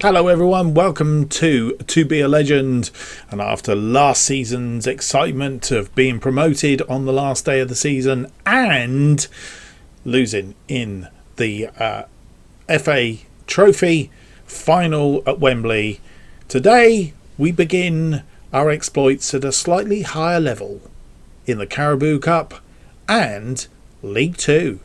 Hello everyone, welcome to Be a Legend. And after last season's excitement of being promoted on the last day of the season and losing in the FA Trophy final at Wembley, today we begin our exploits at a slightly higher level in the Carabao Cup and League Two.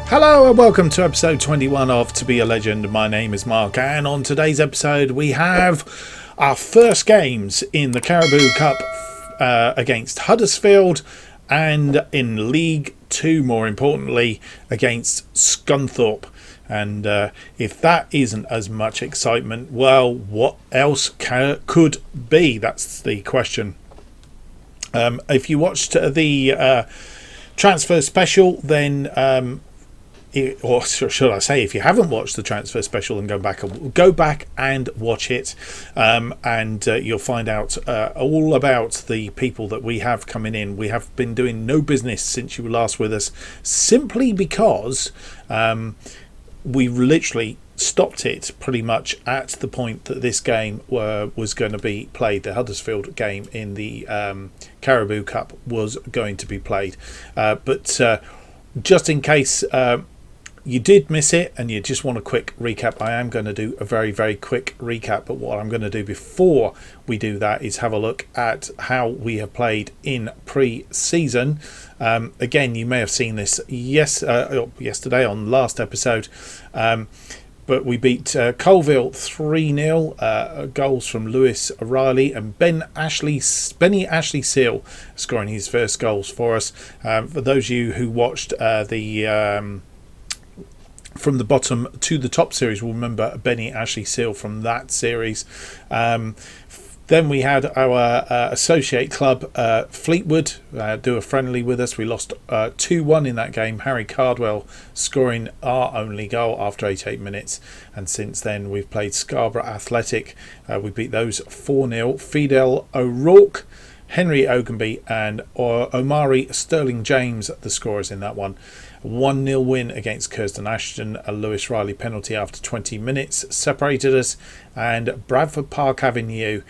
Hello and welcome to episode 21 of To Be a Legend. My name is Mark, and on today's episode we have our first games in the Carabao Cup against Huddersfield and in League 2, more importantly, against Scunthorpe. And if that isn't as much excitement, well, what else could be? That's the question. If you watched the transfer special, then... or should I say, if you haven't watched the transfer special, then go back and watch it, and you'll find out all about the people that we have coming in. We have been doing no business since you were last with us, simply because we literally stopped it pretty much at the point that this game was going to be played. The Huddersfield game in the Carabao Cup was going to be played, but just in case you did miss it and you just want a quick recap, I am going to do a very, very quick recap. But what I'm going to do before we do that is have a look at how we have played in pre-season. Again, you may have seen this yesterday on last episode, but we beat Colville 3-0, goals from Lewis Riley and Benny Ashley Seal scoring his first goals for us. For those of you who watched the From the Bottom to the Top series will remember Benny Ashley Seal from that series. Then we had our associate club, Fleetwood, do a friendly with us. We lost 2-1 in that game. Harry Cardwell scoring our only goal after 88 minutes. And since then, we've played Scarborough Athletic. We beat those 4-0. Fidel O'Rourke, Henry Ogunby and Omari Sterling James, the scorers in that one. 1-0 win against Curzon Ashton. A Lewis Riley penalty after 20 minutes separated us. And Bradford Park Avenue,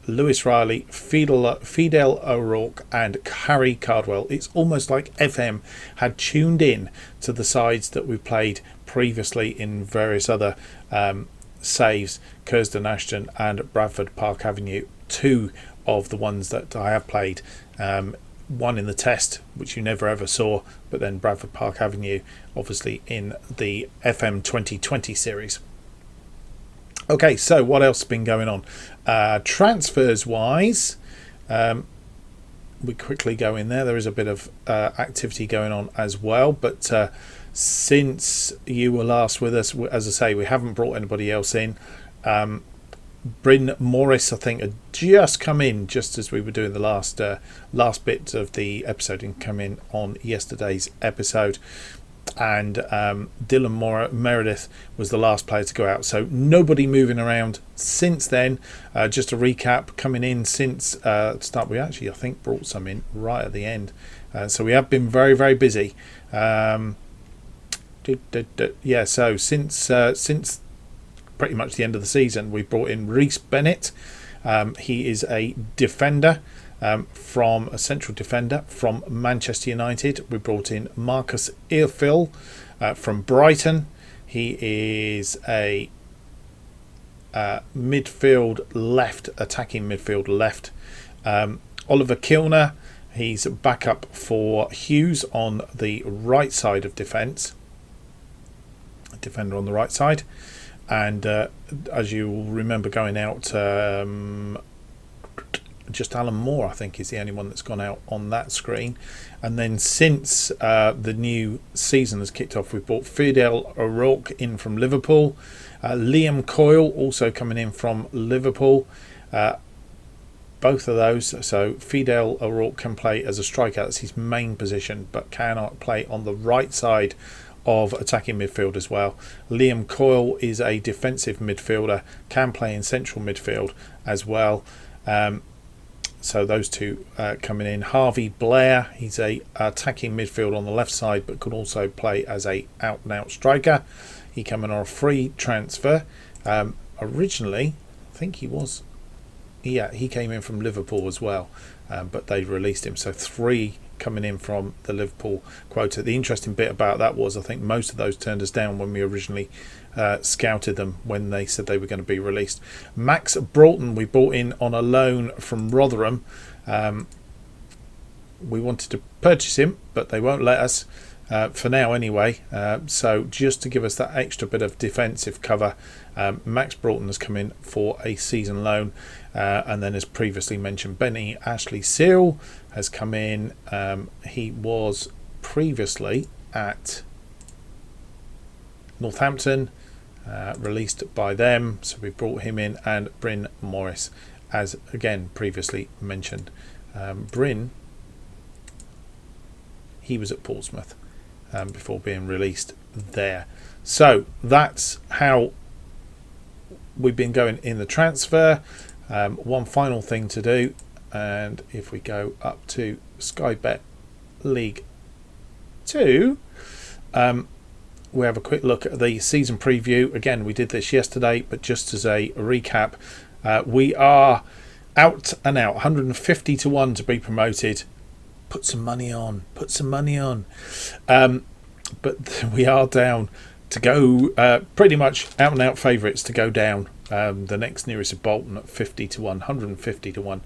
Lewis Riley, Fidel O'Rourke and Harry Cardwell. It's almost like FM had tuned in to the sides that we played previously in various other saves. Curzon Ashton and Bradford Park Avenue, two of the ones that I have played. One in the test, which you never ever saw, but then Bradford Park Avenue obviously in the FM2020 series. Okay, so what else has been going on? Transfers wise, we quickly go in there. There is a bit of activity going on as well, but since you were last with us, as I say, we haven't brought anybody else in. Bryn Morris, I think, had just come in just as we were doing the last bit of the episode and come in on yesterday's episode. And Dylan Meredith was the last player to go out. So nobody moving around since then. Just a recap, coming in since start. We actually, I think, brought some in right at the end. So we have been very, very busy. So since pretty much the end of the season, we brought in Reece Bennett. He is a defender, from a central defender from Manchester United. We brought in Marcus Earfill from Brighton. He is a attacking midfield left. Oliver Kilner, he's backup for Hughes on the right side of defence. A defender on the right side. And as you will remember going out, just Alan Moore, I think, is the only one that's gone out on that screen. And then since the new season has kicked off, we've brought Fidel O'Rourke in from Liverpool. Liam Coyle also coming in from Liverpool. both of those. So Fidel O'Rourke can play as a striker, that's his main position, but cannot play on the right side of attacking midfield as well. Liam Coyle is a defensive midfielder, can play in central midfield as well. So those two coming in. Harvey Blair, he's a attacking midfield on the left side, but could also play as a out and out striker. He came in on a free transfer. Originally, I think he came in from Liverpool as well, but they released him. So 3 coming in from the Liverpool quota. The interesting bit about that was I think most of those turned us down when we originally scouted them, when they said they were going to be released. Max Broughton we brought in on a loan from Rotherham. We wanted to purchase him, but they won't let us for now anyway. So just to give us that extra bit of defensive cover, Max Broughton has come in for a season loan. And then, as previously mentioned, Benny Ashley Seal has come in. He was previously at Northampton, released by them, so we brought him in. And Bryn Morris, as again previously mentioned. Bryn, he was at Portsmouth before being released there. So that's how we've been going in the transfer. One final thing to do, and if we go up to Sky Bet League 2, we have a quick look at the season preview. Again, we did this yesterday, but just as a recap, we are out and out, 150 to 1 to be promoted. Put some money on. But we are down to go, pretty much out and out favourites to go down. The next nearest is Bolton at 50 to 1, 150 to 1.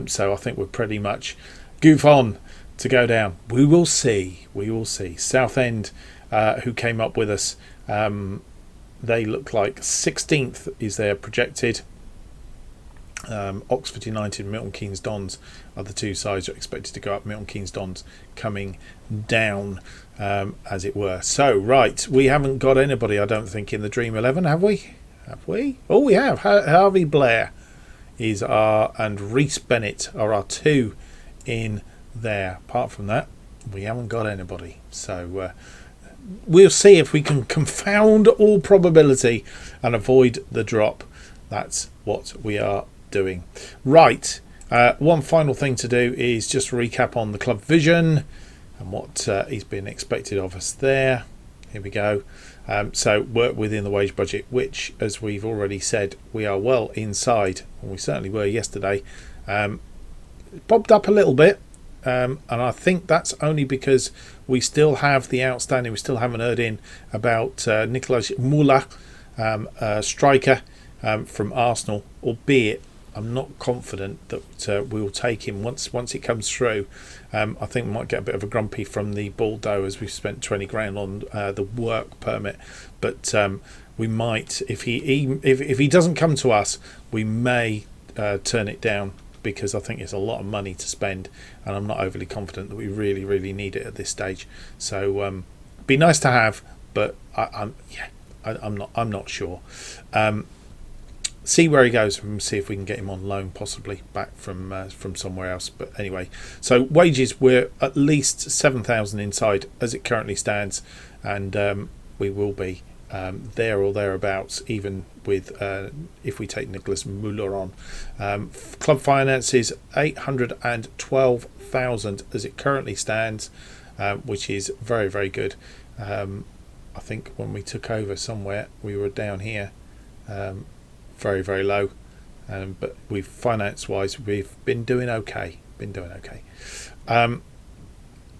So I think we're pretty much goof on to go down. We will see. Southend, who came up with us, they look like 16th is their projected. Oxford United, Milton Keynes Dons are the two sides that are expected to go up. Milton Keynes Dons coming down, as it were. So, right, we haven't got anybody, I don't think, in the Dream 11, have we? Oh, we have. Harvey Blair is and Reece Bennett are our 2 in there. Apart from that, we haven't got anybody. So we'll see if we can confound all probability and avoid the drop. That's what we are doing. Right. One final thing to do is just recap on the club vision and what is being expected of us there. Here we go. So work within the wage budget, which, as we've already said, we are well inside, and we certainly were yesterday. Bobbed up a little bit, and I think that's only because we still have the outstanding. We still haven't heard in about Nicolas Moula, striker from Arsenal, albeit I'm not confident that we'll take him once it comes through. I think we might get a bit of a grumpy from the Bordeaux, as we've spent 20 grand on the work permit. But we might, if he doesn't come to us, we may turn it down, because I think it's a lot of money to spend, and I'm not overly confident that we really need it at this stage. So be nice to have, but I'm not sure. See where he goes and see if we can get him on loan, possibly back from somewhere else. But anyway, so wages, we're at least 7,000 inside as it currently stands, and we will be there or thereabouts, even with if we take Nicholas Muller on. Club finances 812,000 as it currently stands, which is very good. I think when we took over somewhere we were down here. Very low, but we've finance wise we've been doing okay.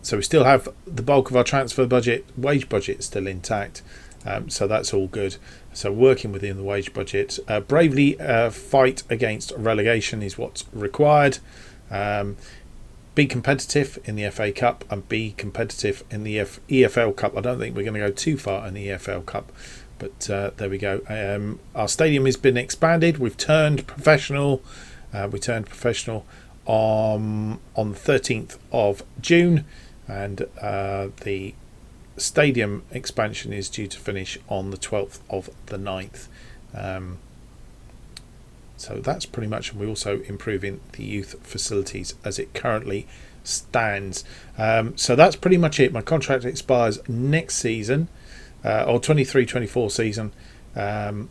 So we still have the bulk of our transfer budget, wage budget still intact, so that's all good. So working within the wage budget, bravely fight against relegation is what's required. Be competitive in the FA Cup and be competitive in the EFL Cup. I don't think we're going to go too far in the EFL Cup. But there we go. Our stadium has been expanded. We've turned professional. We turned professional on the 13th of June, and the stadium expansion is due to finish on the 12th of the 9th. So that's pretty much, and we're also improving the youth facilities as it currently stands. So that's pretty much it. My contract expires next season, or 23-24 season. I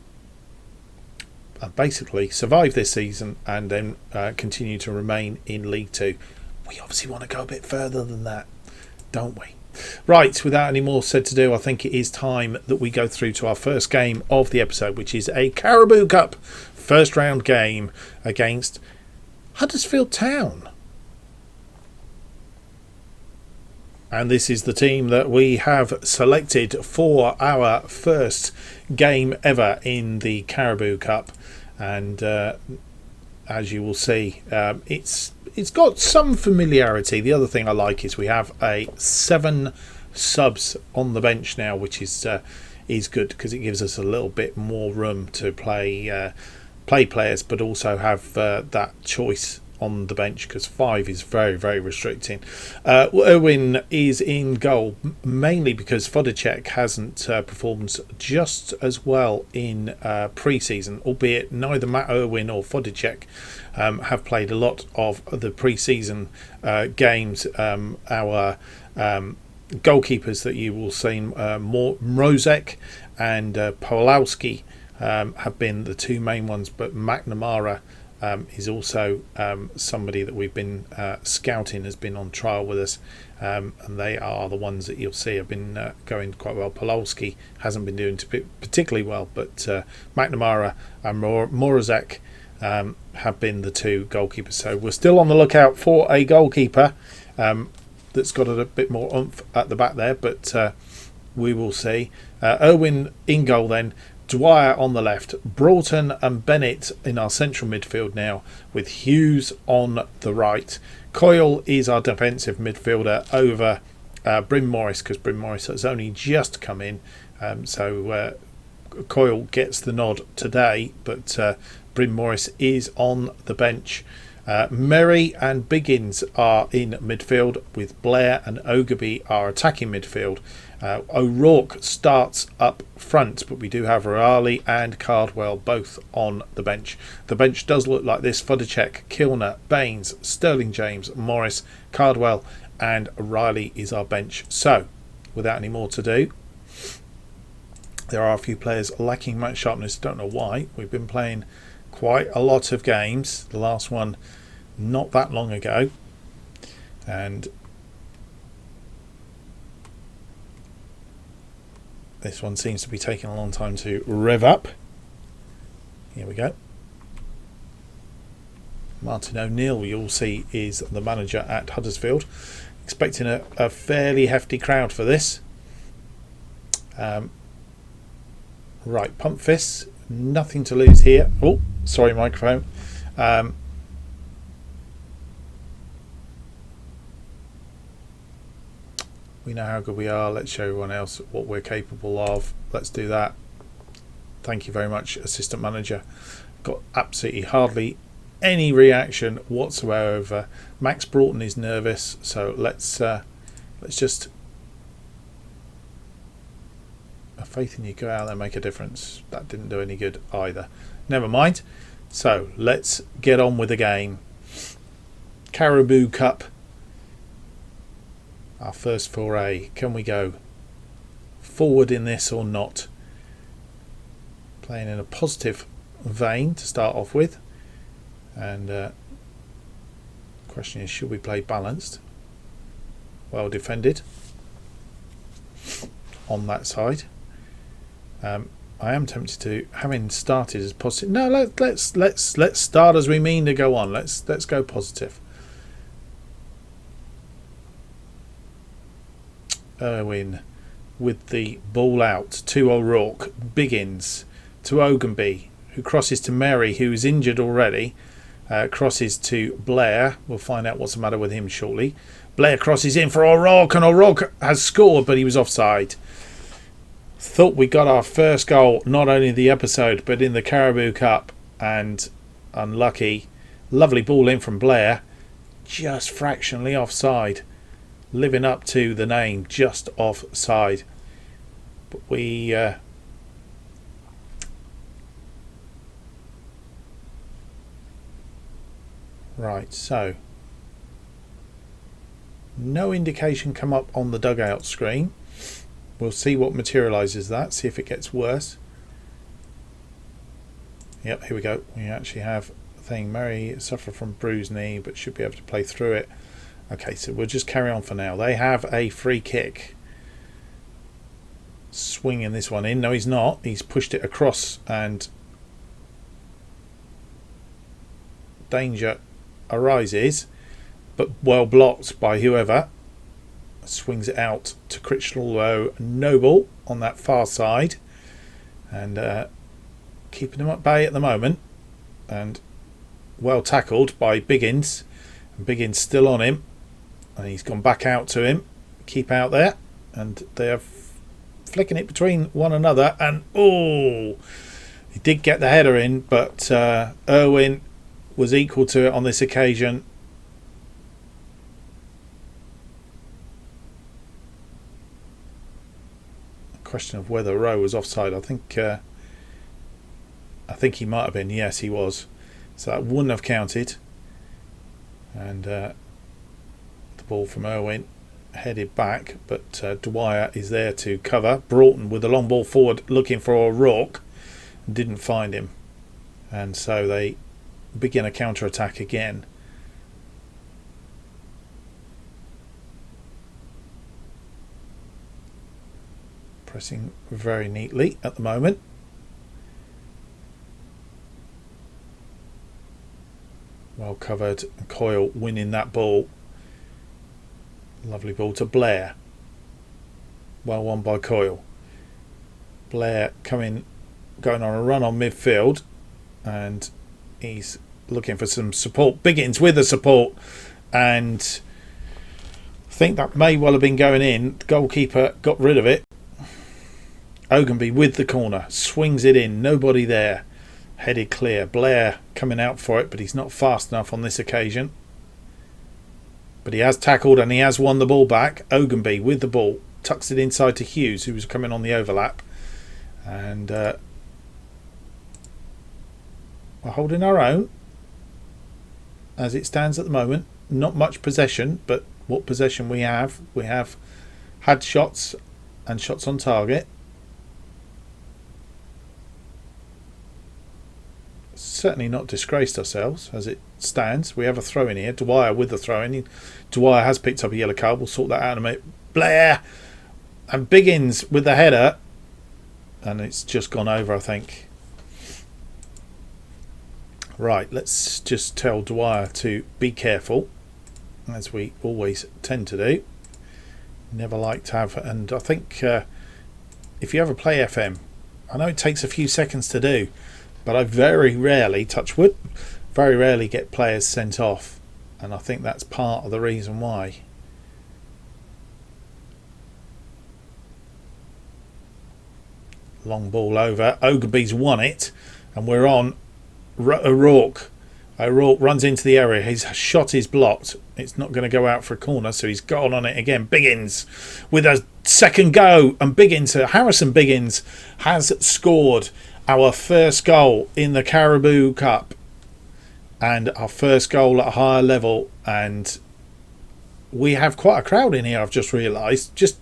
basically survive this season and then continue to remain in League Two. We obviously want to go a bit further than that, don't we? Right, without any more said to do, I think it is time that we go through to our first game of the episode, which is a Carabao Cup first round game against Huddersfield Town. And this is the team that we have selected for our first game ever in the Carabao Cup. And as you will see, it's got some familiarity. The other thing I like is we have 7 subs on the bench now, which is good because it gives us a little bit more room to play players, but also have that choice on the bench, because 5 is very, very restricting. Irwin is in goal, mainly because Vodacek hasn't performed just as well in pre-season, albeit neither Matt Irwin or Vodacek have played a lot of the pre-season games. Our goalkeepers that you will see, Mrozek and Pawlowski, have been the 2 main ones, but McNamara is also somebody that we've been scouting, has been on trial with us, and they are the ones that you'll see have been going quite well. Pawlowski hasn't been doing particularly well, but McNamara and Mrozek have been the 2 goalkeepers. So we're still on the lookout for a goalkeeper that's got a bit more oomph at the back there, but we will see. Irwin in goal then. Dwyer on the left, Broughton and Bennett in our central midfield now, with Hughes on the right. Coyle is our defensive midfielder over Bryn Morris, because Bryn Morris has only just come in, so Coyle gets the nod today, but Bryn Morris is on the bench. Merry and Biggins are in midfield, with Blair and Ogilvie are attacking midfield. O'Rourke starts up front, but we do have Raleigh and Cardwell both on the bench. The bench does look like this: Vodacek, Kilner, Baines, Sterling James, Morris, Cardwell and Riley is our bench. So without any more to do, there are a few players lacking match sharpness. Don't know why. We've been playing quite a lot of games, the last one not that long ago, and this one seems to be taking a long time to rev up. Here we go. Martin O'Neill, you'll see, is the manager at Huddersfield. Expecting a fairly hefty crowd for this. Right, pump fists. Nothing to lose here. Oh, sorry, microphone. We know how good we are. Let's show everyone else what we're capable of. Let's do that. Thank you very much, assistant manager. Got absolutely hardly any reaction whatsoever. Max Broughton is nervous, so let's just have faith in you. Go out there and make a difference. That didn't do any good either. Never mind. So let's get on with the game. Carabao Cup. Our first foray. Can we go forward in this or not? Playing in a positive vein to start off with, and question is, should we play balanced? Well defended on that side. I am tempted to, having started as positive. No, let's start as we mean to go on. Let's go positive. Irwin with the ball out to O'Rourke, Biggins to Ogunby, who crosses to Mary, who is injured already, crosses to Blair. We'll find out what's the matter with him shortly. Blair crosses in for O'Rourke, and O'Rourke has scored, but he was offside. Thought we got our first goal, not only in the episode but in the Carabao Cup, and unlucky. Lovely ball in from Blair, just fractionally offside. Living up to the name, just offside. But we Right, so no indication come up on the dugout screen. We'll see what materialises that, see if it gets worse. Yep, here we go. We actually have a thing. Murray suffered from bruised knee but should be able to play through it. Okay, so we'll just carry on for now. They have a free kick. Swinging this one in. No, he's not. He's pushed it across and danger arises, but well blocked by whoever. Swings it out to Critchlow Noble on that far side, and keeping him at bay at the moment, and well tackled by Biggins. And Biggins still on him, and he's gone back out to him. Keep out there, and they're flicking it between one another, and oh, he did get the header in, but Irwin was equal to it on this occasion. Question of whether Rowe was offside. I think he might have been. Yes, he was. So that wouldn't have counted. And the ball from Irwin headed back, but Dwyer is there to cover. Broughton with the long ball forward looking for O'Rourke, didn't find him, and so they begin a counter attack again. Pressing very neatly at the moment. Well covered. Coyle winning that ball. Lovely ball to Blair. Well won by Coyle. Blair going on a run on midfield, and he's looking for some support. Biggins with the support, and I think that may well have been going in. The goalkeeper got rid of it. Ogunby with the corner, swings it in, nobody there, headed clear. Blair coming out for it, but he's not fast enough on this occasion. But he has tackled and he has won the ball back. Ogunby with the ball, tucks it inside to Hughes, who was coming on the overlap. And we're holding our own as it stands at the moment. Not much possession, but what possession we have had shots and shots on target. Certainly not disgraced ourselves as it stands. We have a throw in here. Dwyer with the throw in. Dwyer has picked up a yellow card. We'll sort that out in a minute. Blair and Biggins with the header, and it's just gone over, I think. Right, let's just tell Dwyer to be careful, as we always tend to do. Never like to have, and I think if you ever play FM, I know it takes a few seconds to do, but I very rarely, touch wood, very rarely get players sent off, and I think that's part of the reason why. Long ball over. Ogunby's won it, and we're on O'Rourke. O'Rourke runs into the area. His shot is blocked. It's not going to go out for a corner, so he's gone on it again. Biggins with a second go, and Harrison Biggins has scored our first goal in the Carabao Cup, and our first goal at a higher level. And we have quite a crowd in here, I've just realised. Just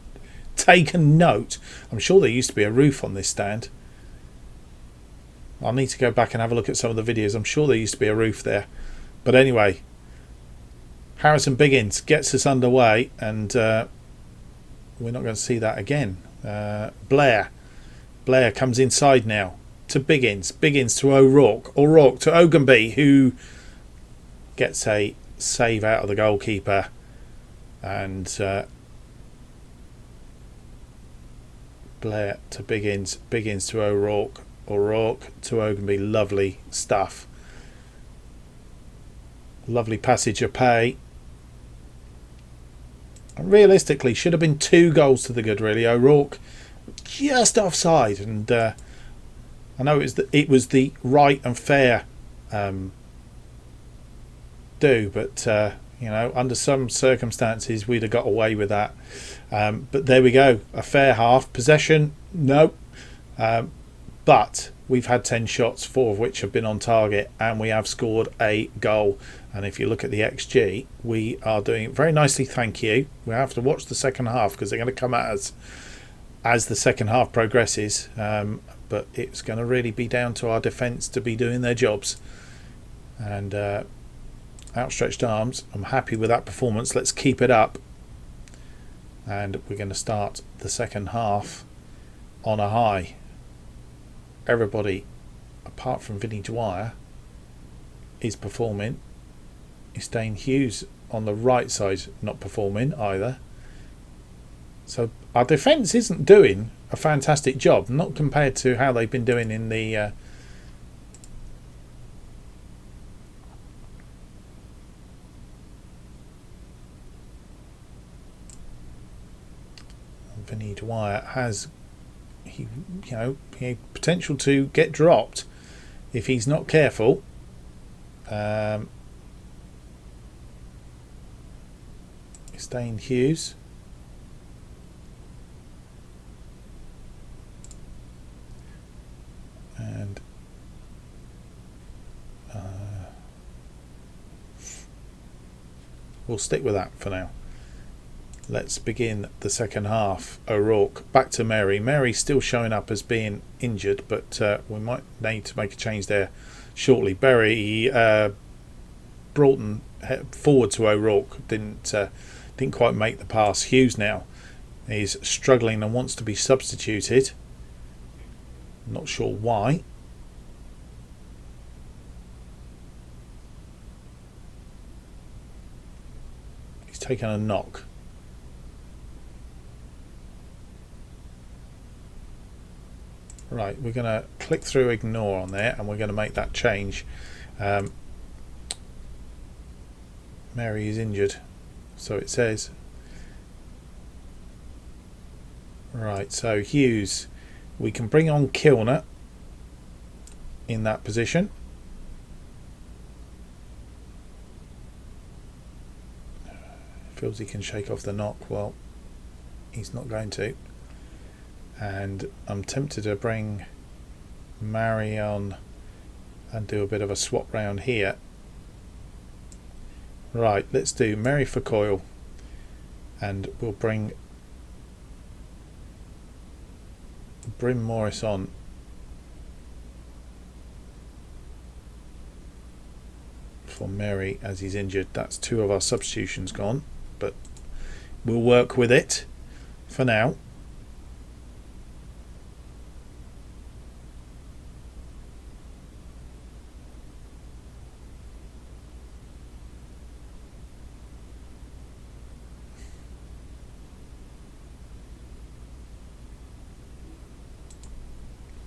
taken note. I'm sure there used to be a roof on this stand. I'll need to go back and have a look at some of the videos. I'm sure there used to be a roof there. But anyway, Harrison Biggins gets us underway, and we're not going to see that again. Blair comes inside now to Biggins. Biggins to O'Rourke. O'Rourke to Ogunby, who gets a save out of the goalkeeper. And Blair to Biggins. Biggins to O'Rourke. O'Rourke to Ogunby. Lovely stuff. Lovely passage of play. Realistically, should have been 2 goals to the good, really. O'Rourke just offside, and I know it was the right and fair do, but under some circumstances we'd have got away with that. But there we go, a fair half. Possession, no, but we've had 10 shots, 4 of which have been on target, and we have scored a goal. And if you look at the XG, we are doing very nicely, thank you. We have to watch the second half because they're going to come at us as the second half progresses. But it's going to really be down to our defence to be doing their jobs. And outstretched arms, I'm happy with that performance. Let's keep it up. And we're going to start the second half on a high. Everybody, apart from Vinnie Dwyer, is performing. Stain Hughes on the right side not performing either. So our defence isn't doing a fantastic job, not compared to how they've been doing in the Vinnie Dwyer has he potential to get dropped if he's not careful. Stain Hughes. And we'll stick with that for now. Let's begin the second half. O'Rourke back to Mary. Mary's still showing up as being injured, but we might need to make a change there shortly. Berry Broughton forward to O'Rourke didn't quite make the pass. Hughes now is struggling and wants to be substituted. Not sure why. He's taken a knock. Right, we're going to click through ignore on there and we're going to make that change. Mary is injured, so it says. Right, so Hughes, we can bring on Kilner in that position. Feels he can shake off the knock. Well, he's not going to. And I'm tempted to bring Mary on and do a bit of a swap round here. Right, let's do Mary for Coyle, and we'll bring Bryn Morris on. For Mary as he's injured. That's two of our substitutions gone, but we'll work with it for now.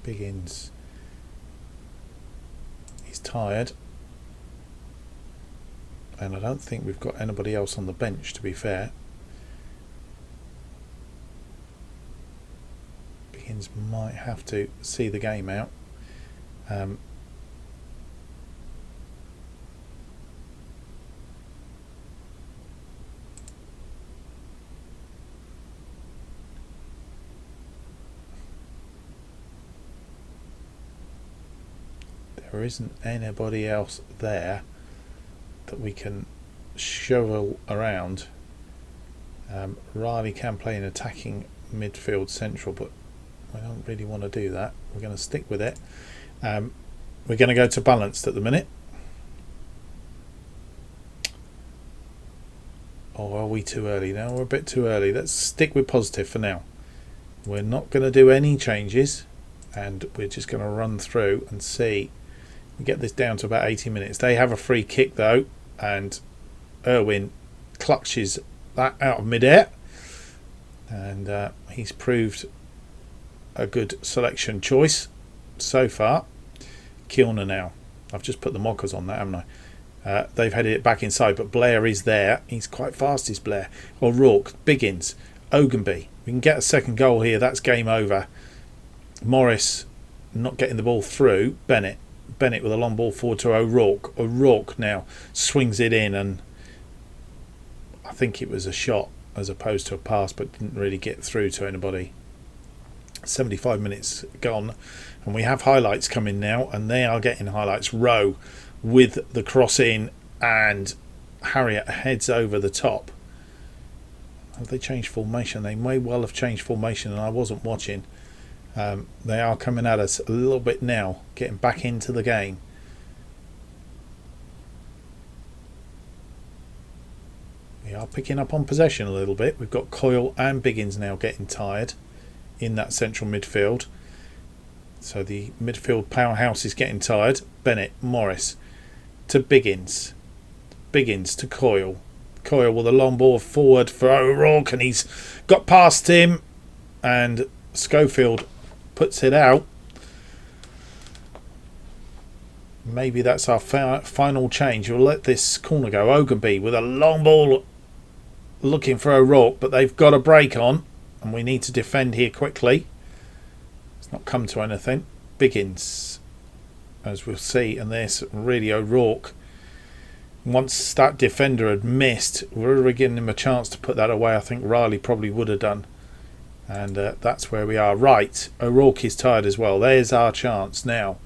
Biggins, he's tired, and I don't think we've got anybody else on the bench, to be fair. Biggins might have to see the game out. There isn't anybody else there that we can shovel around. Riley can play an attacking midfield central, but I don't really want to do that. We're going to stick with it. We're going to go to balanced at the minute. Or are we too early? No, we're a bit too early. Let's stick with positive for now. We're not going to do any changes, and we're just going to run through and see. We get this down to about 80 minutes. They have a free kick though, and Irwin clutches that out of midair, and he's proved a good selection choice so far. Kilner now. I've just put the mockers on that, haven't I? They've headed it back inside, but Blair is there. He's quite fast, is Blair. O'Rourke, Biggins, Ogunby. We can get a second goal here. That's game over. Morris not getting the ball through. Bennett with a long ball forward to O'Rourke. O'Rourke now swings it in, and I think it was a shot as opposed to a pass, but didn't really get through to anybody. 75 minutes gone, and we have highlights coming now, and they are getting highlights. Rowe with the cross in, and Harriet heads over the top. Have they changed formation? They may well have changed formation and I wasn't watching. They are coming at us a little bit now, getting back into the game. We are picking up on possession a little bit. We've got Coyle and Biggins now getting tired in that central midfield. So the midfield powerhouse is getting tired. Bennett, Morris to Biggins. Biggins to Coyle. Coyle with a long ball forward for O'Rourke, and he's got past him, and Schofield puts it out. Maybe that's our final change. We'll let this corner go. Ogunby with a long ball looking for O'Rourke, but they've got a break on and we need to defend here quickly. It's not come to anything. Biggins, as we'll see, and there's really O'Rourke. Once that defender had missed, we were giving him a chance to put that away. I think Riley probably would have done. And that's where we are. Right, O'Rourke is tired as well. There's our chance now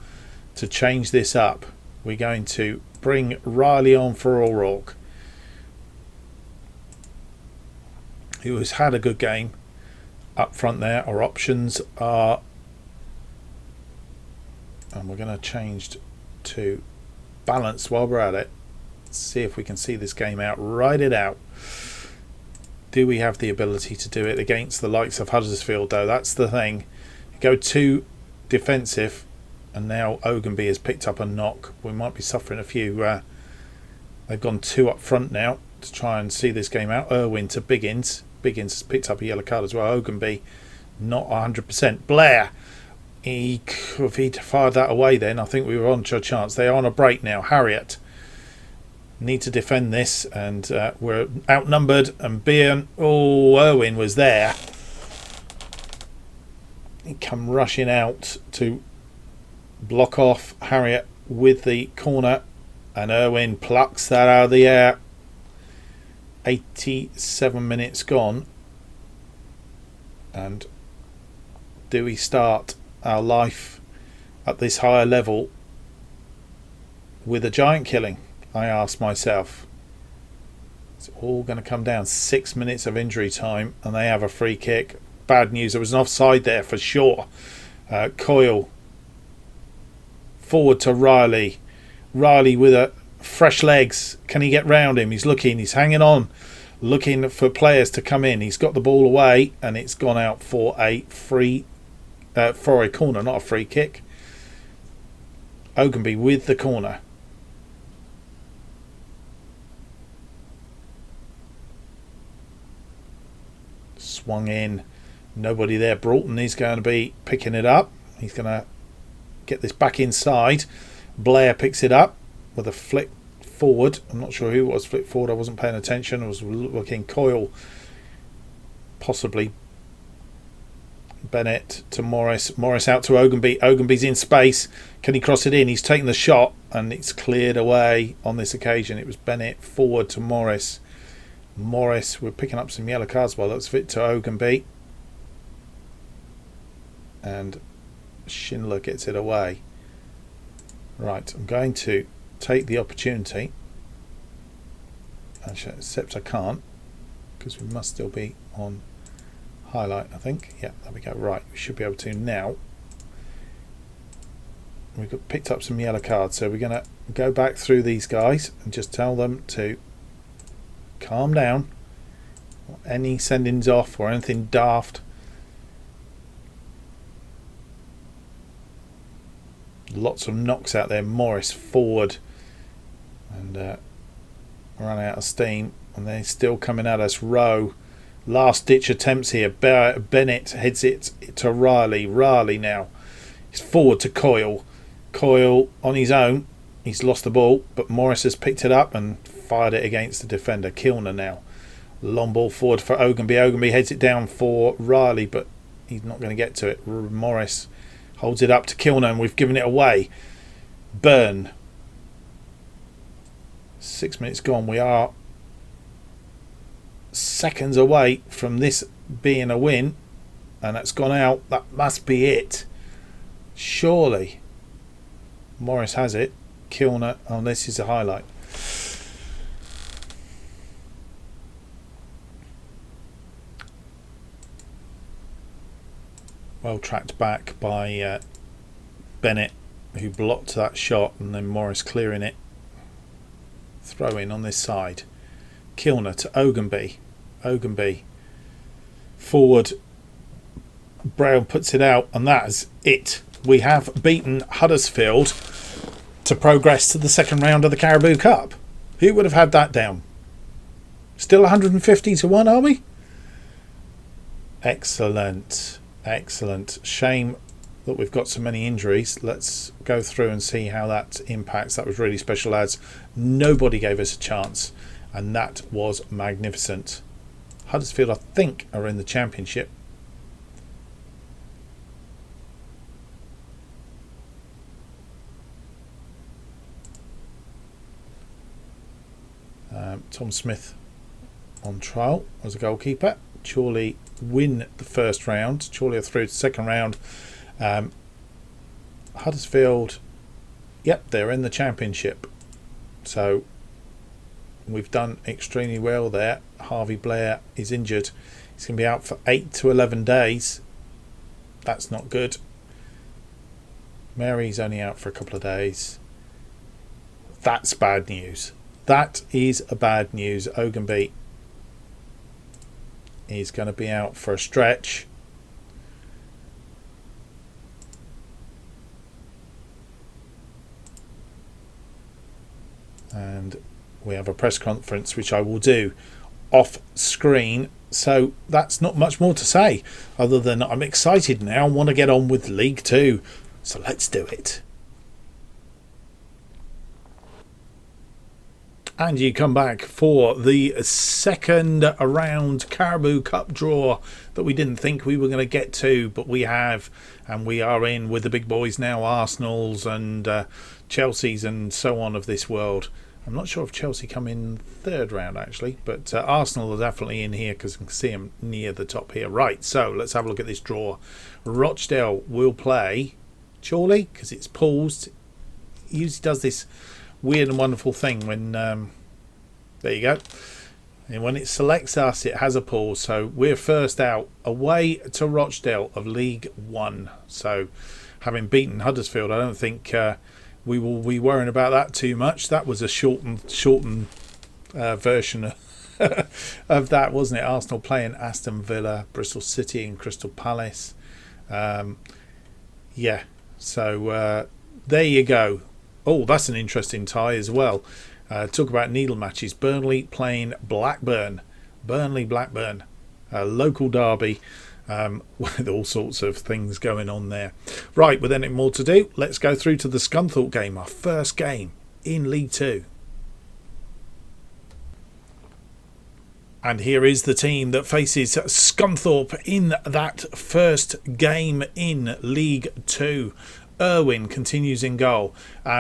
to change this up. We're going to bring Riley on for O'Rourke, who has had a good game up front there. Our options are, and we're going to change to balance while we're at it. See if we can see this game out, ride it out. Do we have the ability to do it against the likes of Huddersfield though? That's the thing. Go too defensive, and now Ogunby has picked up a knock. We might be suffering a few. They've gone two up front now to try and see this game out. Irwin to Biggins. Biggins has picked up a yellow card as well. Ogunby not 100%. Blair, if he'd fired that away then I think we were on to a chance. They are on a break now. Harriet need to defend this, and we're outnumbered, and Irwin was there. He come rushing out to block off Harriet with the corner, and Irwin plucks that out of the air. 87 minutes gone, and do we start our life at this higher level with a giant killing? I ask myself. It's all going to come down. 6 minutes of injury time, and they have a free kick. Bad news, there was an offside there for sure. Coyle forward to Riley. Riley with a fresh legs. Can he get round him? He's looking, he's hanging on, looking for players to come in. He's got the ball away, and it's gone out for a for a corner, not a free kick. Ogunby with the corner. Swung in, nobody there. Broughton is going to be picking it up. He's going to get this back inside. Blair picks it up with a flick forward. I'm not sure who it was flick forward. I wasn't paying attention. I was looking. Coyle, possibly. Bennett to Morris. Morris out to Ogunby. Ogunby's in space. Can he cross it in? He's taken the shot and it's cleared away on this occasion. It was Bennett forward to Morris. Morris, we're picking up some yellow cards while that's fit to Ogunby, and Schindler gets it away. Right, I'm going to take the opportunity, actually, except I can't because we must still be on highlight, I think. Yeah, there we go. Right, we should be able to now. We've got picked up some yellow cards, so we're going to go back through these guys and just tell them to calm down. Any sendings off or anything daft. Lots of knocks out there. Morris forward and run out of steam, and they're still coming at us. Rowe, last ditch attempts here. Bennett heads it to Riley. Riley now, he's forward to Coyle. Coyle on his own, he's lost the ball, but Morris has picked it up and fired it against the defender. Kilner now, long ball forward for Ogunby. Ogunby heads it down for Riley, but he's not going to get to it. Morris holds it up to Kilner, and we've given it away. Byrne, 6 minutes gone. We are seconds away from this being a win, and that's gone out. That must be it, surely. Morris has it. Kilner, oh, this is a highlight. Well tracked back by Bennett, who blocked that shot, and then Morris clearing it. Throw in on this side. Kilner to Ogunby. Ogunby forward. Brown puts it out, and that's it. We have beaten Huddersfield to progress to the second round of the Carabao Cup. Who would have had that down? Still 150 to 1, are we? Excellent. Excellent. Shame that we've got so many injuries. Let's go through and see how that impacts. That was really special, lads. Nobody gave us a chance, and that was magnificent. Huddersfield, I think, are in the Championship. Tom Smith on trial as a goalkeeper. Chorley win the first round. Chorley are through to the second round. Huddersfield, yep, they're in the Championship. So we've done extremely well there. Harvey Blair is injured. He's going to be out for 8 to 11 days. That's not good. Mary's only out for a couple of days. That's bad news. That is a bad news. Ogunby is going to be out for a stretch. And we have a press conference, which I will do off screen. So that's not much more to say, other than I'm excited now. I want to get on with League Two. So let's do it. And you come back for the second round Carabao Cup draw that we didn't think we were going to get to, but we have, and we are in with the big boys now, Arsenal's and Chelsea's and so on of this world. I'm not sure if Chelsea come in third round actually, but Arsenal are definitely in here because I can see them near the top here. Right, so let's have a look at this draw. Rochdale will play Chorley because it's paused. He usually does this weird and wonderful thing when there you go, and when it selects us it has a pause, so we're first out, away to Rochdale of League One. So having beaten Huddersfield, I don't think we will be worrying about that too much. That was a shortened version of that, wasn't it? Arsenal playing Aston Villa, Bristol City and Crystal Palace. Yeah, so there you go. Oh, that's an interesting tie as well. Talk about needle matches. Burnley playing Blackburn. Blackburn. A local derby with all sorts of things going on there. Right, with anything more to do, let's go through to the Scunthorpe game, our first game in League Two. And here is the team that faces Scunthorpe in that first game in League Two. Irwin continues in goal.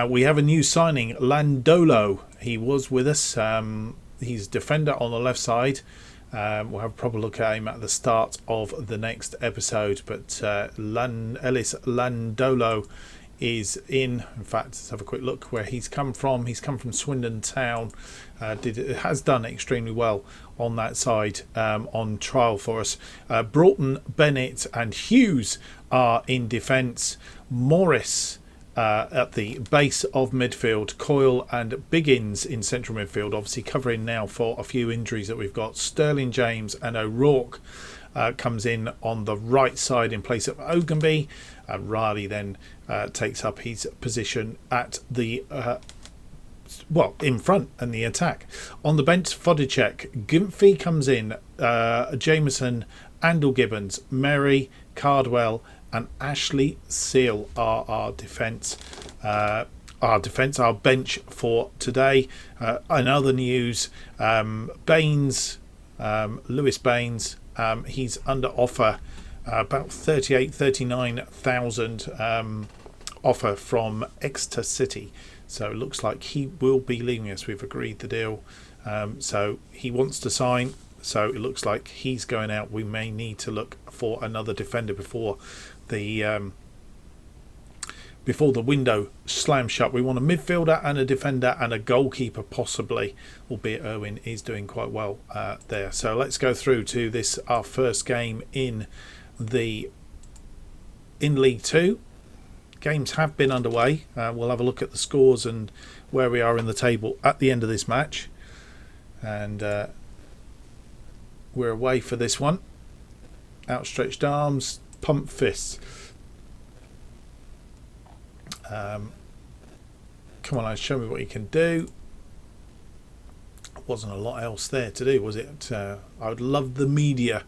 We have a new signing, Landolo. He was with us. He's defender on the left side. We'll have a proper look at him at the start of the next episode. But Ellis Landolo is in. In fact, let's have a quick look where he's come from. He's come from Swindon Town. Has done extremely well on that side on trial for us. Broughton, Bennett and Hughes are in defence. Morris at the base of midfield. Coyle and Biggins in central midfield, obviously covering now for a few injuries that we've got. Sterling James and O'Rourke comes in on the right side in place of Ogunby. Riley then takes up his position at the in front and the attack. On the bench, Vodicek. Gymphy comes in. Jameson, Andel Gibbons, Mary, Cardwell and Ashley Seal are our defence. Our bench for today. In other news, Baines, Lewis Baines, he's under offer, about 39,000 offer from Exeter City. So it looks like he will be leaving us. We've agreed the deal. So he wants to sign. So it looks like he's going out. We may need to look for another defender before the window slams shut. We want a midfielder and a defender and a goalkeeper possibly, albeit Irwin is doing quite well there. So let's go through to this, our first game in the in League Two. Games have been underway. We'll have a look at the scores and where we are in the table at the end of this match. And we're away for this one. Outstretched arms, pumped fists. Come on, lads, show me what you can do. Wasn't a lot else there to do, was it? I would love the media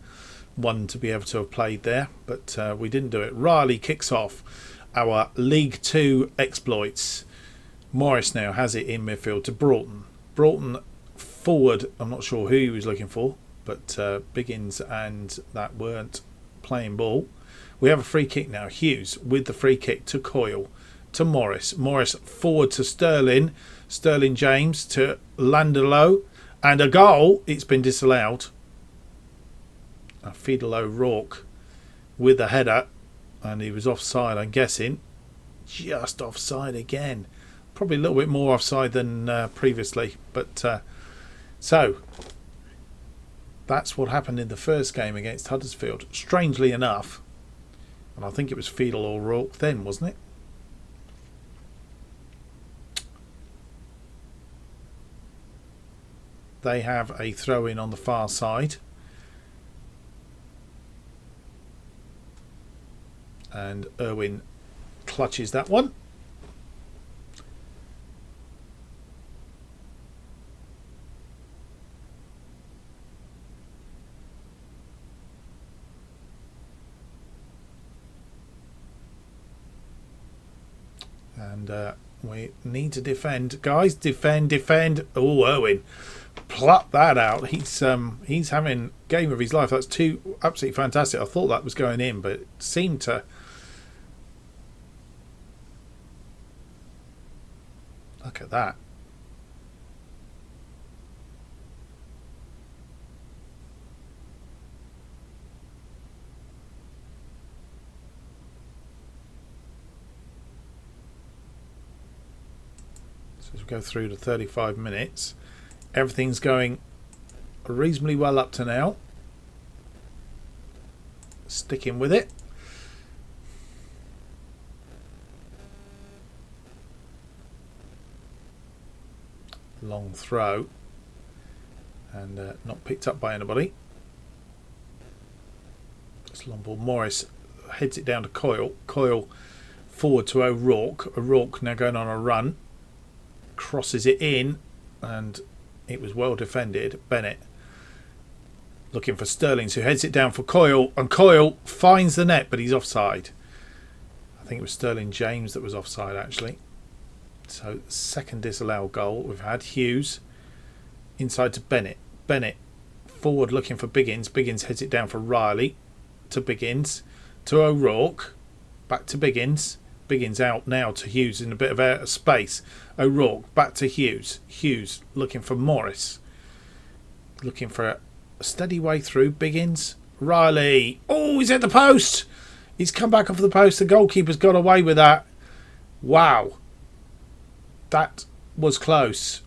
one to be able to have played there, but we didn't do it. Riley kicks off our League Two exploits. Morris now has it in midfield to Broughton. Broughton forward, I'm not sure who he was looking for, but Biggins and that weren't playing ball. We have a free kick now. Hughes with the free kick to Coyle, to Morris. Morris forward to Sterling. Sterling James to Landelo. And a goal. It's been disallowed. Fiedel O'Rourke with the header. And he was offside, I'm guessing. Just offside again. Probably a little bit more offside than previously. But so that's what happened in the first game against Huddersfield. Strangely enough. And I think it was Fiedel O'Rourke then, wasn't it? They have a throw-in on the far side. And Irwin clutches that one. And we need to defend. Guys, defend. Oh, Irwin. Pluck that out. He's having game of his life. That's two absolutely fantastic. I thought that was going in, but it seemed to. Look at that. So as we go through to 35 minutes. Everything's going reasonably well up to now. Sticking with it. Long throw. And not picked up by anybody. It's long ball. Morris heads it down to Coyle. Coyle forward to O'Rourke. O'Rourke now going on a run. Crosses it in. And it was well defended. Bennett looking for Sterling, who heads it down for Coyle, and Coyle finds the net, but he's offside. I think it was Sterling James that was offside actually. So second disallowed goal we've had. Hughes inside to Bennett. Bennett forward looking for Biggins. Biggins heads it down for Riley, to Biggins, to O'Rourke, back to Biggins. Biggins out now to Hughes in a bit of air space. O'Rourke back to Hughes. Hughes looking for Morris. Looking for a steady way through. Biggins. Riley. Oh, he's at the post. He's come back off the post. The goalkeeper's got away with that. Wow. That was close.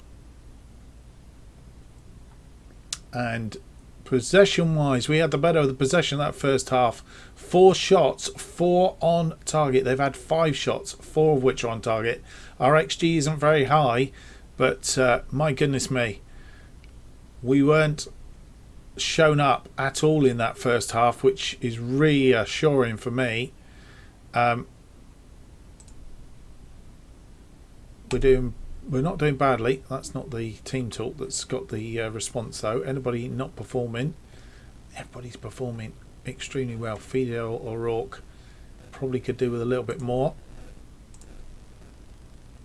And possession-wise, we had the better of the possession that first half. 4 shots, 4 on target. They've had 5 shots, 4 of which are on target. Our XG isn't very high, but my goodness me, we weren't shown up at all in that first half, which is reassuring for me. We're not doing badly. That's not the team talk that's got the response though. Anybody not performing? Everybody's performing extremely well. Fiedel O'Rourke probably could do with a little bit more.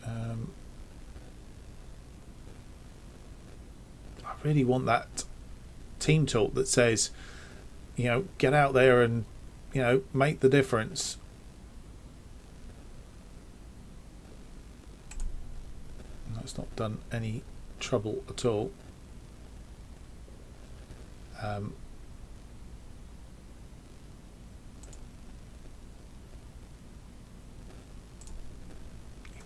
I really want that team talk that says, you know, get out there and, you know, make the difference. That's not done any trouble at all.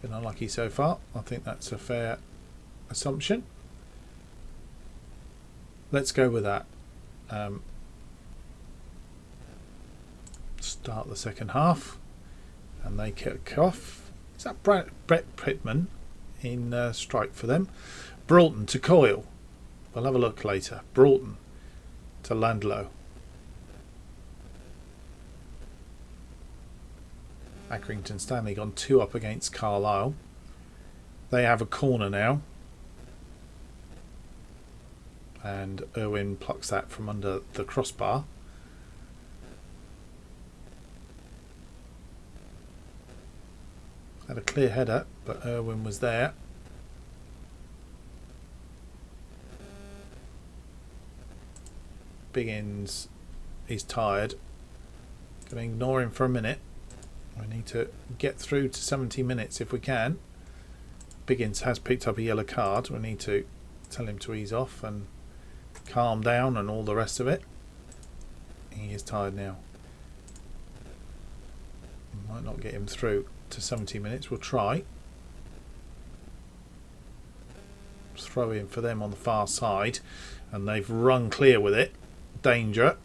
Been unlucky so far. I think that's a fair assumption. Let's go with that. Start the second half. And they kick off. Is that Brett Pittman in strike for them? Broughton to Coyle. We'll have a look later. Broughton to Landlow. Accrington Stanley gone 2 up against Carlisle. They have a corner now. And Irwin plucks that from under the crossbar. Had a clear header, but Irwin was there. Biggins is tired. Going to ignore him for a minute. We need to get through to 70 minutes if we can. Biggins has picked up a yellow card. We need to tell him to ease off and calm down and all the rest of it. He is tired now. Might not get him through to 70 minutes. We'll try. Throw in for them on the far side, and they've run clear with it. Danger.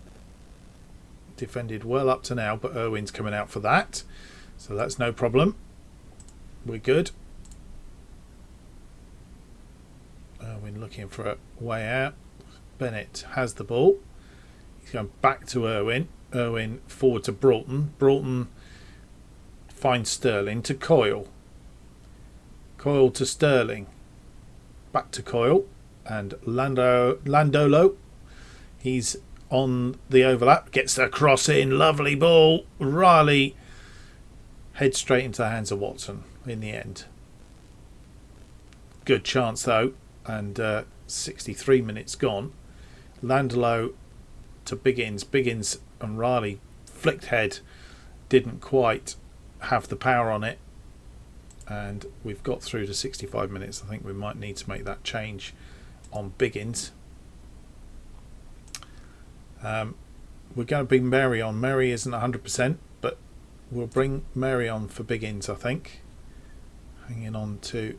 Defended well up to now, but Irwin's coming out for that, so that's no problem. We're good. Irwin looking for a way out. Bennett has the ball. He's going back to Irwin. Irwin forward to Broughton. Broughton finds Sterling to Coyle. Coyle to Sterling. Back to Coyle. And Landolo. He's on the overlap. Gets the cross in. Lovely ball. Riley heads straight into the hands of Watson in the end. Good chance though. And 63 minutes gone. Landolo to Biggins. Biggins and Riley flicked head. Didn't quite have the power on it. And we've got through to 65 minutes. I think we might need to make that change on Biggins. We're going to bring Mary on. Mary isn't 100%, but we'll bring Mary on for Biggins, I think. Hanging on to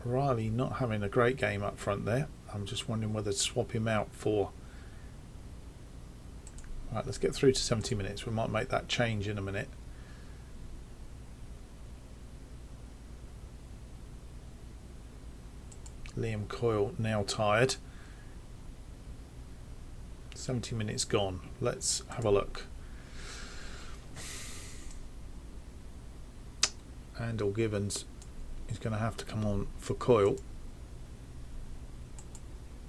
Riley not having a great game up front there. I'm just wondering whether to swap him out for... Right, let's get through to 70 minutes. We might make that change in a minute. Liam Coyle now tired. 70 minutes gone. Let's have a look. Andel Gibbons is going to have to come on for Coyle.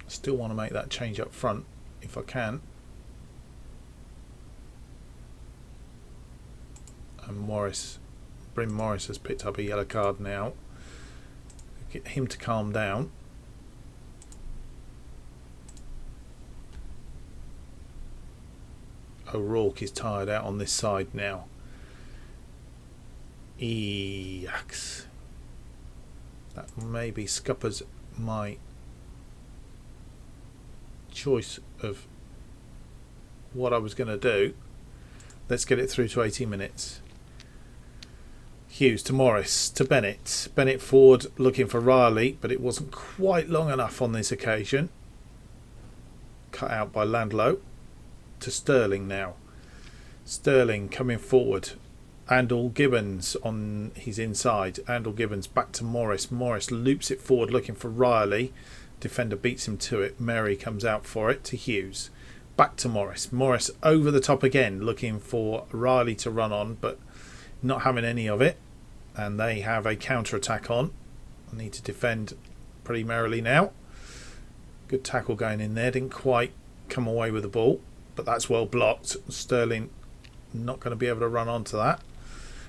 Still want to make that change up front if I can. And Bryn Morris has picked up a yellow card now. Get him to calm down. O'Rourke is tired out on this side now. Eex. That maybe scuppers my choice of what I was going to do. Let's get it through to 80 minutes. Hughes to Morris to Bennett. Bennett forward looking for Riley, but it wasn't quite long enough on this occasion. Cut out by Landlow. To Sterling now. Sterling coming forward. Andel Gibbons on his inside. Andel Gibbons back to Morris. Morris loops it forward looking for Riley. Defender beats him to it. Mary comes out for it to Hughes. Back to Morris. Morris over the top again looking for Riley to run on, but not having any of it. And they have a counter attack on. I need to defend pretty merrily now. Good tackle going in there. Didn't quite come away with the ball, but that's well blocked. Sterling not going to be able to run onto that,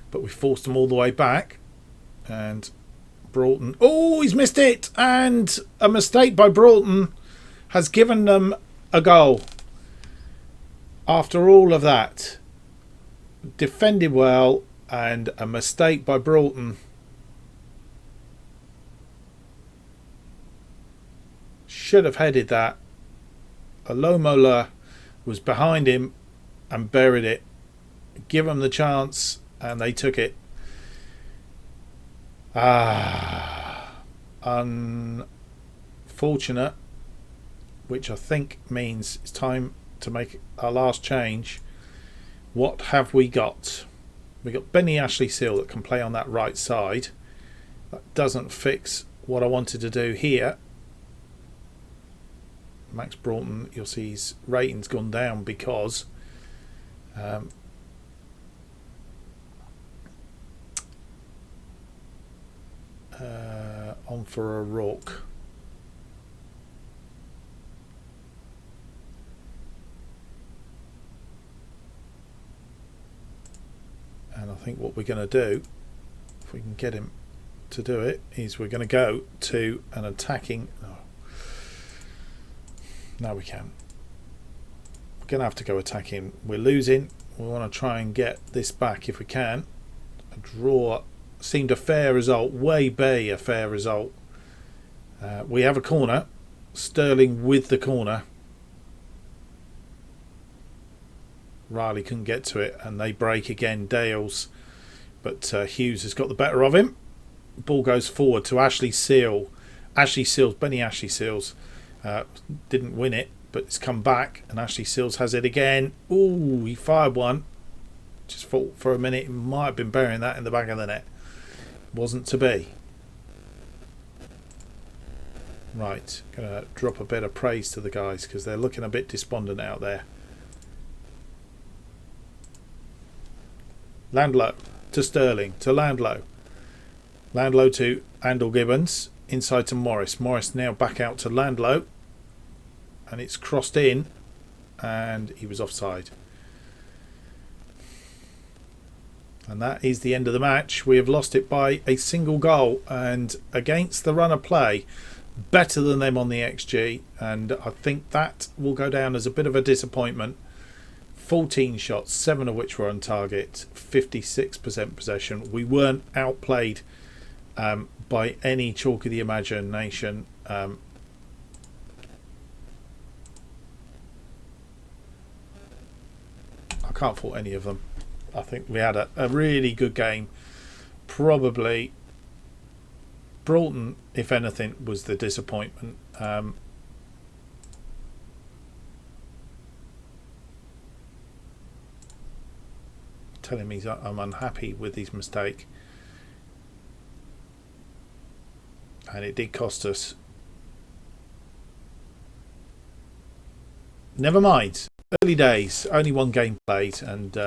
but we forced them all the way back. And Broughton, oh, he's missed it, and a mistake by Broughton has given them a goal. After all of that, defended well, and a mistake by Broughton. Should have headed that. Alomola was behind him and buried it. Give them the chance and they took it. Unfortunate, which I think means it's time to make our last change. What have we got? We got Benny Ashley Seal that can play on that right side. That doesn't fix what I wanted to do here. Max Broughton, you'll see his rating's gone down because on for a Rourke. And I think what we're going to do, if we can get him to do it, is we're going to go to an attacking. Oh, now we can. We're going to have to go attacking. We're losing. We want to try and get this back if we can. A draw seemed a fair result. Way be a fair result. We have a corner. Sterling with the corner. Riley couldn't get to it, and they break again. Dales, but Hughes has got the better of him. Ball goes forward to Ashley Seal. Ashley Seals, Benny Ashley Seals, didn't win it, but it's come back, and Ashley Seals has it again. Ooh, he fired one. Just thought for a minute he might have been burying that in the back of the net. Wasn't to be. Right, gonna drop a bit of praise to the guys because they're looking a bit despondent out there. Landlow to Sterling to Landlow. Landlow to Andel Gibbons. Inside to Morris. Morris now back out to Landlow. And it's crossed in. And he was offside. And that is the end of the match. We have lost it by a single goal. And against the run of play, better than them on the XG. And I think that will go down as a bit of a disappointment. 14 shots, 7 of which were on target, 56% possession. We weren't outplayed by any chalk of the imagination. I can't fault any of them. I think we had a really good game. Probably Broughton, if anything, was the disappointment. Telling me I'm unhappy with his mistake, and it did cost us. Never mind, early days, only one game played, and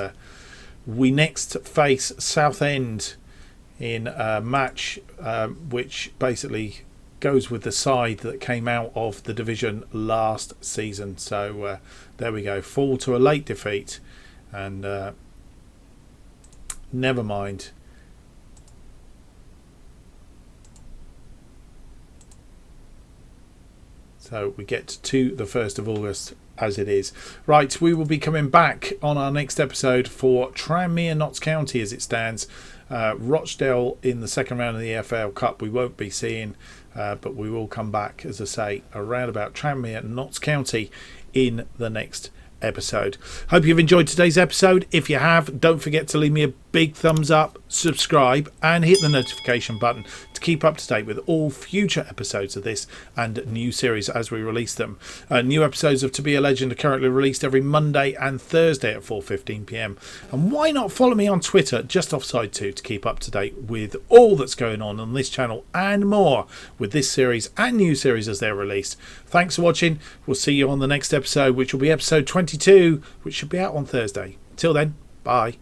we next face Southend in a match which basically goes with the side that came out of the division last season. So there we go, fall to a late defeat, and never mind. So we get to the 1st of August as it is. Right, we will be coming back on our next episode for Tranmere Notts County as it stands. Rochdale in the second round of the EFL Cup we won't be seeing, but we will come back, as I say, around about Tranmere Notts County in the next episode. Hope you've enjoyed today's episode. If you have, don't forget to leave me a big thumbs up, subscribe and hit the notification button to keep up to date with all future episodes of this and new series as we release them. New episodes of To Be a Legend are currently released every Monday and Thursday at 4:15 p.m. and why not follow me on Twitter, JustOffside2, to keep up to date with all that's going on this channel and more with this series and new series as they're released. Thanks for watching. We'll see you on the next episode, which will be episode 22, which should be out on Thursday. Till then, bye.